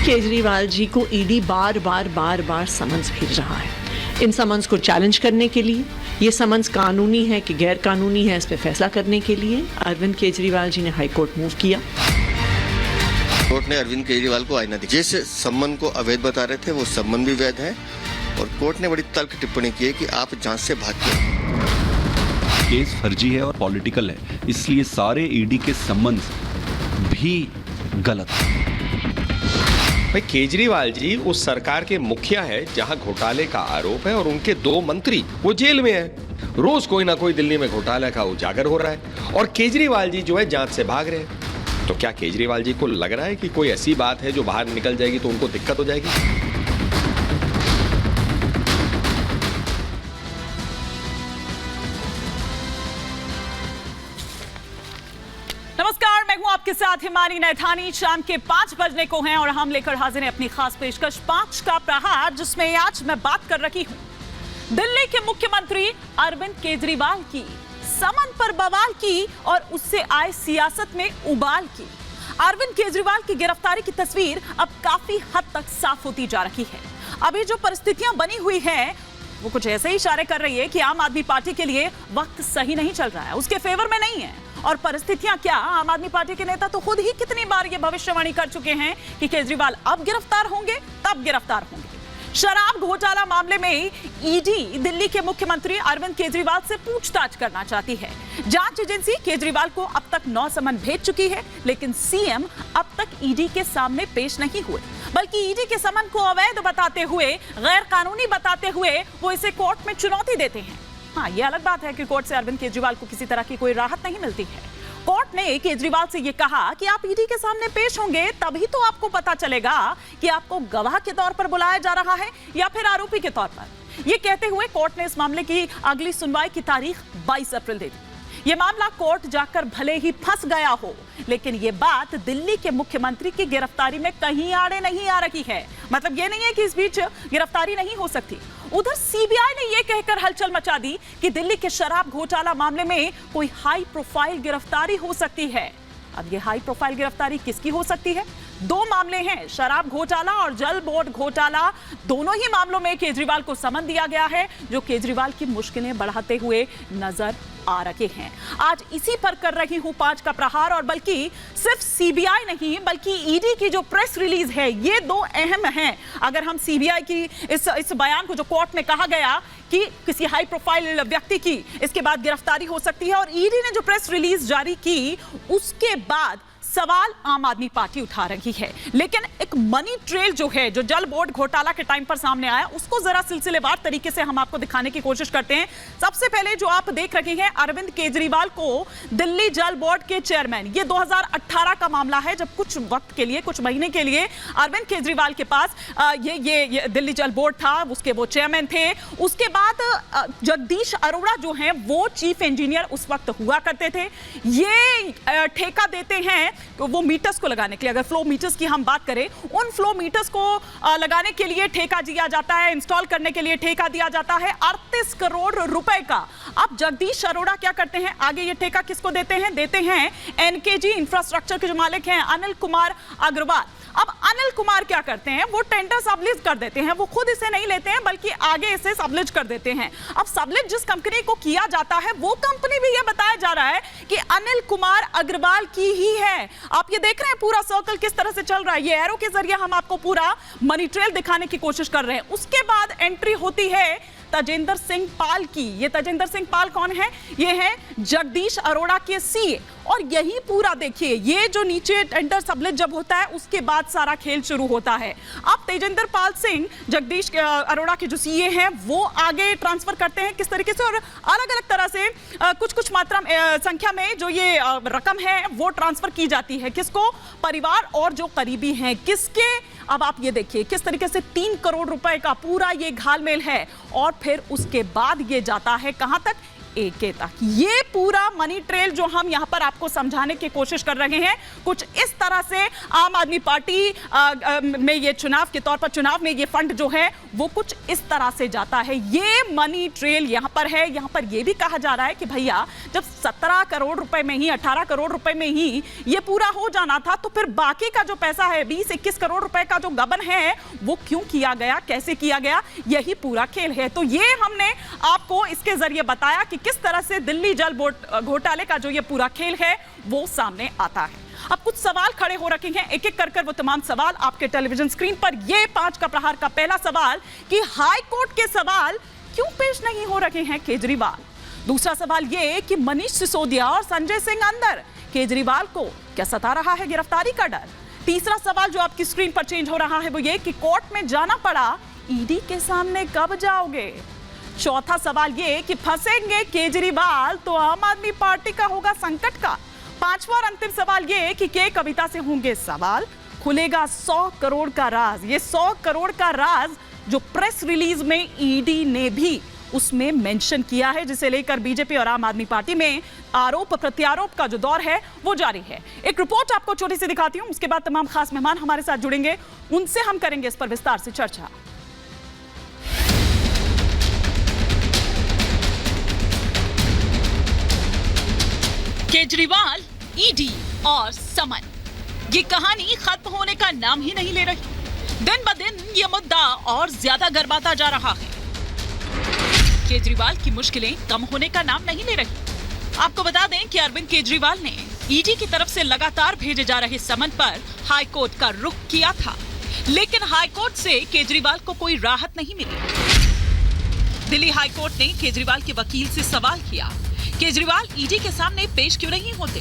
केजरीवाल जी को ईडी बार बार समन्स भेज रहा है। इन समन्स को चैलेंज करने के लिए, ये समन्स कानूनी है कि गैर कानूनी है, इस पे फैसला करने के लिए अरविंद केजरीवाल जी ने हाई कोर्ट मूव किया। कोर्ट ने अरविंद केजरीवाल को आईना दिखाया। जिस सम्मन को अवैध बता रहे थे वो सम्मन भी वैध है और कोर्ट ने बड़ी तल्ख टिप्पणी की है कि आप जांच से भागते हैं। केस फर्जी है और पॉलिटिकल है, इसलिए सारे ईडी के सम्मन्स भी गलत है। भाई केजरीवाल जी उस सरकार के मुखिया है जहां घोटाले का आरोप है और उनके 2 मंत्री वो जेल में है। रोज कोई ना कोई दिल्ली में घोटाले का उजागर हो रहा है और केजरीवाल जी जो है जांच से भाग रहे हैं। तो क्या केजरीवाल जी को लग रहा है कि कोई ऐसी बात है जो बाहर निकल जाएगी तो उनको दिक्कत हो जाएगी? नमस्कार, मैं हूं आपके साथ हिमानी नैथानी। शाम के 5 बजने को हैं और हम लेकर हाजिर हैं अपनी खास पेशकश 5 का प्रहार, जिसमें आज मैं बात कर रही हूं दिल्ली के मुख्यमंत्री अरविंद केजरीवाल की समन पर बवाल की और उससे आए सियासत में उबाल की। अरविंद केजरीवाल की गिरफ्तारी की तस्वीर अब काफी हद तक साफ होती जा रही है। अभी जो परिस्थितियां बनी हुई हैं वो कुछ ऐसे ही इशारे कर रही है कि आम आदमी पार्टी के लिए वक्त सही नहीं चल रहा है, उसके फेवर में नहीं है। और परिस्थितियां क्या, आम आदमी पार्टी के नेता तो खुद ही कितनी बार ये भविष्यवाणी कर चुके हैं कि केजरीवाल अब गिरफ्तार होंगे, तब गिरफ्तार होंगे। शराब घोटाला मामले में ईडी दिल्ली के मुख्यमंत्री अरविंद केजरीवाल से पूछताछ करना चाहती है। जांच एजेंसी केजरीवाल को अब तक 9 समन भेज चुकी है, लेकिन सीएम अब तक ईडी के सामने पेश नहीं हुए, बल्कि ईडी के समन को अवैध बताते हुए, गैर कानूनी बताते हुए वो इसे कोर्ट में चुनौती देते हैं। हाँ, ये अलग बात है कि कोर्ट से अरविंद केजरीवाल को किसी तरह की कोई राहत नहीं मिलती है। कोर्ट ने केजरीवाल से ये कहा कि आप ईडी के सामने पेश होंगे तभी तो आपको पता चलेगा कि आपको गवाह के तौर पर बुलाया जा रहा है या फिर आरोपी के तौर पर। ये कहते हुए कोर्ट ने इस मामले की अगली सुनवाई की तारीख 22 अप्रैल दे दी। ये मामला कोर्ट जाकर भले ही फंस गया हो, लेकिन ये बात दिल्ली के मुख्यमंत्री की गिरफ्तारी में कहीं आड़े नहीं आ रही है। मतलब ये नहीं है कि इस बीच गिरफ्तारी नहीं हो सकती। उधर सीबीआई ने यह कहकर हलचल मचा दी कि दिल्ली के शराब घोटाला मामले में कोई हाई प्रोफाइल गिरफ्तारी हो सकती है। अब ये हाई प्रोफाइल गिरफ्तारी किसकी हो सकती है? 2 मामले हैं, शराब घोटाला और जल बोर्ड घोटाला। दोनों ही मामलों में केजरीवाल को समन दिया गया है, जो केजरीवाल की मुश्किलें बढ़ाते हुए नजर आ रहे हैं। आज इसी पर कर रही हूं 5 का प्रहार, और बल्कि सिर्फ सीबीआई नहीं बल्कि ईडी की जो प्रेस रिलीज है, ये 2 अहम हैं। अगर हम सीबीआई की इस बयान को जो कोर्ट में कहा गया कि किसी हाई प्रोफाइल व्यक्ति की इसके बाद गिरफ्तारी हो सकती है, और ईडी ने जो प्रेस रिलीज जारी की उसके बाद सवाल आम आदमी पार्टी उठा रही है। लेकिन एक मनी ट्रेल जो है, जो जल बोर्ड घोटाला के टाइम पर सामने आया, उसको जरा सिलसिलेवार तरीके से हम आपको दिखाने की कोशिश करते हैं। सबसे पहले जो आप देख रहे हैं, अरविंद केजरीवाल को दिल्ली जल बोर्ड के चेयरमैन, ये 2018 का मामला है, जब कुछ वक्त के लिए, कुछ महीने के लिए अरविंद केजरीवाल के पास ये दिल्ली जल बोर्ड था, उसके वो चेयरमैन थे। उसके बाद जगदीश अरोड़ा जो हैं वो चीफ इंजीनियर उस वक्त हुआ करते थे। ये ठेका देते हैं वो मीटर्स को लगाने के लिए। अगर फ्लो मीटर्स की हम बात करें, उन फ्लो मीटर्स को लगाने के लिए ठेका दिया जाता है, इंस्टॉल करने के लिए ठेका दिया जाता है 38 करोड़ रुपए का। अब जगदीश अरोड़ा क्या करते हैं, आगे ये ठेका किसको देते हैं एनकेजी इंफ्रास्ट्रक्चर के जो मालिक हैं अनिल कुमार अग्रवाल। अब अनिल कुमार क्या करते हैं, वो टेंडर सबलिज कर देते हैं। वो खुद इसे नहीं लेते हैं बल्कि आगे इसे सबलिज कर देते हैं। अब सबलिज जिस कंपनी को किया जाता है, वो कंपनी भी ये बताया जा रहा है कि अनिल कुमार अग्रवाल की ही है। आप ये देख रहे हैं पूरा सर्कल किस तरह से चल रहा है। ये एरो के जरिए हम आपको पूरा मनी ट्रेल दिखाने की कोशिश कर रहे हैं। उसके बाद एंट्री होती है तजेंद्र सिंह पाल की। ये तजेंद्र सिंह पाल कौन है? ये है जगदीश अरोड़ा के सीए। और यही पूरा देखिए, ये जो नीचे टेंडर सबलिज जब होता है उसके बाद सारा खेल शुरू होता है। अब तेजेंद्र पाल सिंह जगदीश अरोड़ा के जो सीए हैं वो आगे ट्रांसफर करते हैं किस तरीके से, और अलग अलग तरह से कुछ मात्रा संख्या में जो ये रकम है वो ट्रांसफर की जाती है। किसको? परिवार और जो करीबी हैं किसके। अब आप ये देखिए किस तरीके से 3 करोड़ रुपए का पूरा ये घालमेल है। और फिर उसके बाद ये जाता है कहां तक? AK तक। ये पूरा मनी ट्रेल जो हम यहां पर आपको समझाने की कोशिश कर रहे हैं, कुछ इस तरह से आम आदमी पार्टी में ये चुनाव के तौर पर चुनाव में ये फंड जो है वो कुछ इस तरह से जाता है। ये मनी ट्रेल यहां पर है। यहां पर ये भी कहा जा रहा है कि भैया जब 17 करोड़ रुपए में ही 18 करोड़ रुपए में ही ये पूरा हो जाना था तो फिर बाकी का जो पैसा है 20-21 करोड़ रुपए का जो गबन है वो क्यों किया गया, कैसे किया गया, यही पूरा खेल है। तो ये हमने आपको इसके जरिए बताया कि किस तरह से दिल्ली जल बोर्ड घोटाले का जो ये पूरा खेल है वो सामने आता है। अब कुछ सवाल खड़े हो रखे हैं, एक एक कर वो तमाम सवाल आपके टेलीविजन स्क्रीन पर। ये 5 का प्रहार का पहला सवाल कि हाई कोर्ट के सवाल क्यों पेश नहीं हो रहे हैं केजरीवाल। दूसरा सवाल ये कि मनीष सिसोदिया और संजय सिंह अंदर, केजरीवाल को क्या सता रहा है गिरफ्तारी का डर। तीसरा सवाल जो आपकी स्क्रीन पर चेंज हो रहा है वो ये कि कोर्ट में जाना पड़ा, ईडी के सामने कब जाओगे। चौथा सवाल ये कि फंसेंगे केजरीवाल तो आम आदमी पार्टी का होगा संकट का। पांचवा और अंतिम सवाल ये कि के कविता से होंगे सवाल, खुलेगा 100 करोड़ का राज। ये 100 करोड़ का राज जो प्रेस रिलीज में ईडी ने भी उसमें मेंशन किया है, जिसे लेकर बीजेपी और आम आदमी पार्टी में आरोप प्रत्यारोप का जो दौर है वो जारी है। एक रिपोर्ट आपको छोटी सी दिखाती हूं, उसके बाद तमाम खास मेहमान हमारे साथ जुड़ेंगे, उनसे हम करेंगे इस पर विस्तार से चर्चा। केजरीवाल, ईडी और समन, ये कहानी खत्म होने का नाम ही नहीं ले रही। दिन ब दिन ये मुद्दा और ज्यादा गरमाता जा रहा है। केजरीवाल की मुश्किलें कम होने का नाम नहीं ले रही। आपको बता दें कि अरविंद केजरीवाल ने ईडी की तरफ से लगातार भेजे जा रहे समन पर हाई कोर्ट का रुख किया था, लेकिन हाई कोर्ट से केजरीवाल को कोई राहत नहीं मिली। दिल्ली हाई कोर्ट ने केजरीवाल के वकील से सवाल किया, केजरीवाल ईडी के सामने पेश क्यों नहीं होते।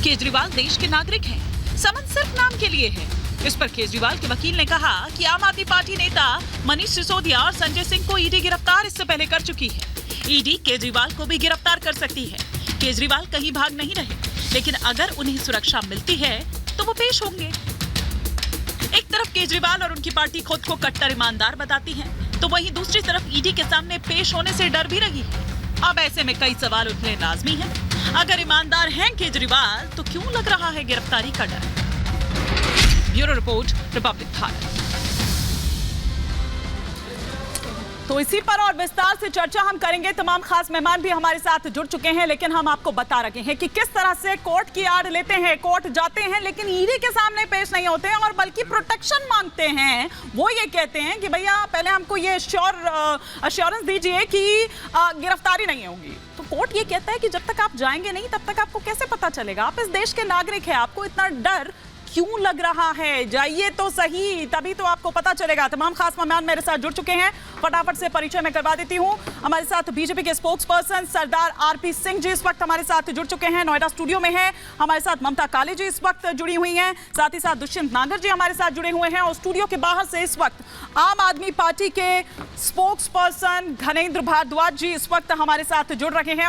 केजरीवाल देश के नागरिक हैं, समन सिर्फ नाम के लिए है। इस पर केजरीवाल के वकील ने कहा कि आम आदमी पार्टी नेता मनीष सिसोदिया और संजय सिंह को ईडी गिरफ्तार इससे पहले कर चुकी है। ईडी केजरीवाल को भी गिरफ्तार कर सकती है। केजरीवाल कहीं भाग नहीं रहे, लेकिन अगर उन्हें सुरक्षा मिलती है तो वो पेश होंगे। एक तरफ केजरीवाल और उनकी पार्टी खुद को कट्टर ईमानदार बताती है, तो वहीं दूसरी तरफ ईडी के सामने पेश होने से डर भी रही है। अब ऐसे में कई सवाल उठने लाजमी हैं। अगर ईमानदार हैं केजरीवाल तो क्यों लग रहा है गिरफ्तारी का डर। Bureau report, Republic Bharat. तो इसी पर और विस्तार से चर्चा हम करेंगे। तमाम खास मेहमान भी हमारे साथ जुड़ चुके हैं, लेकिन हम आपको बता रहे हैं कि किस तरह से कोर्ट की आड़ लेते हैं, कोर्ट जाते हैं लेकिन ईडी के सामने पेश नहीं होते हैं और बल्कि प्रोटेक्शन मांगते हैं। वो ये कहते हैं कि भैया पहले हमको ये अश्योरेंस दीजिए कि गिरफ्तारी नहीं होगी। तो कोर्ट ये कहता है कि जब तक आप जाएंगे नहीं तब तक आपको कैसे पता चलेगा। आप इस देश के नागरिक हैं, आपको इतना डर क्यों लग रहा है, जाइए तो सही, तभी तो आपको पता चलेगा। तमाम खास मेहमान मेरे साथ जुड़ चुके हैं, फटाफट से परिचय मैं करवा देती हूं। हमारे साथ बीजेपी के स्पोक्स पर्सन सरदार आरपी सिंह जी इस वक्त हमारे साथ जुड़ चुके हैं, नोएडा स्टूडियो में है। हमारे साथ ममता काले जी इस वक्त जुड़ी हुई हैं, साथ ही साथ दुष्यंत नागर जी हमारे साथ जुड़े हुए हैं और स्टूडियो के बाहर से इस वक्त आम आदमी पार्टी के स्पोक्स पर्सन घनेंद्र भारद्वाज जी इस वक्त हमारे साथ जुड़ रहे हैं।